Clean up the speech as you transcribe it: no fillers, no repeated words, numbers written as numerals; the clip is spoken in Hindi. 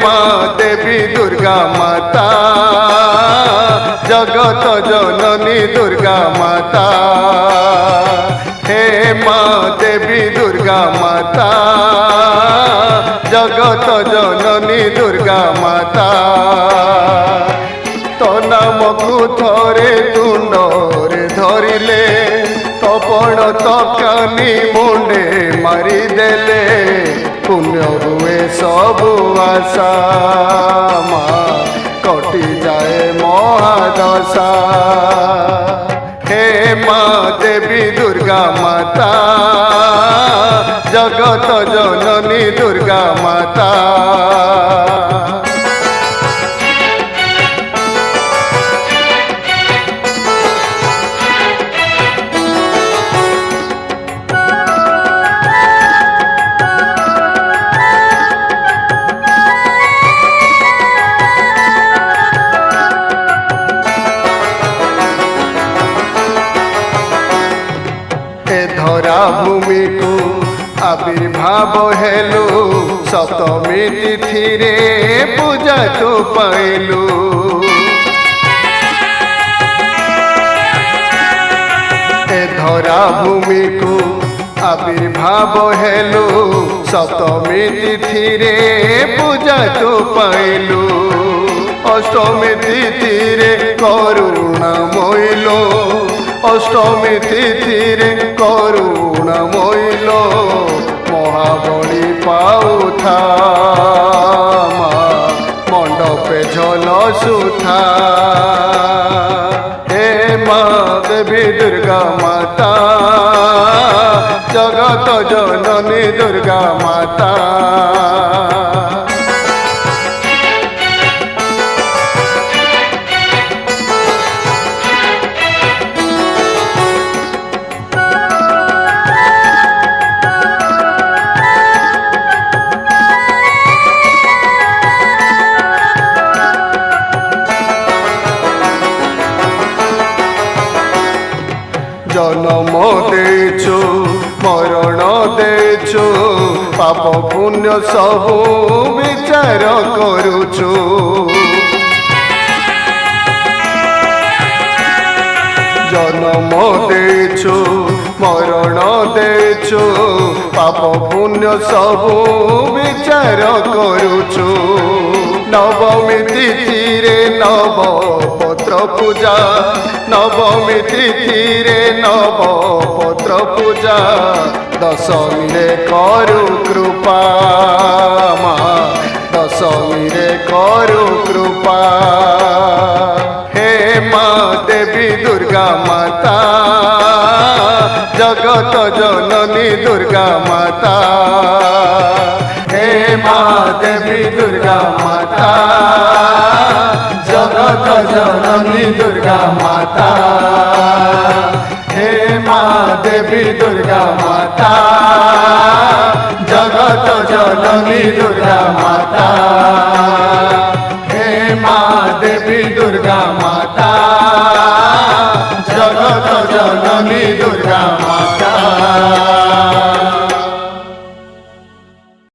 माँ देवी दुर्गा माता जगत जननी दुर्गा माता हे माँ देवी दुर्गा माता जगत जननी दुर्गा माता तो नाम को थरे तुंडरे धरिले तपण तकानी मुंडे मारिदेले पुण्य हुए सबु आशा माँ कटि जाए महादशा हे माँ देवी दुर्गा माता जगत जननी दुर्गा माता धरा भूमि को आविर्भाव हेलु सप्तमी तिथि रे पूजा तो पाइलु धरा भूमि को आविर्भाव हेलु सप्तमी तिथि रे पूजा तो पाइलु अष्टमी तिथि रे करुणा मोइलो अष्टमी तिथि रे करुणा मोइलो महाबली पाउथा मंडपे झलसुथा हे माँ देवी दुर्गा माता जगत जननी दुर्गा माता जन्म देचु मरण देचु पाप पुण्य सबु विचार करुचु जन्म देचु मरण देचु पाप पुण्य सबु विचार करुचु नवमी तिथि रे नव पत्र पूजा नवमी तिथि रे नव पत्र पूजा दशमी रे करु कृपा माँ दशमी रे करु कृपा हे माँ देवी दुर्गा माता जगत जननी दुर्गा माता हे माँ देवी दुर्गा माता जगत जननी दुर्गा माता हे माँ देवी दुर्गा माता जगत जननी दुर्गा माता हे माँ देवी दुर्गा माता जगत जननी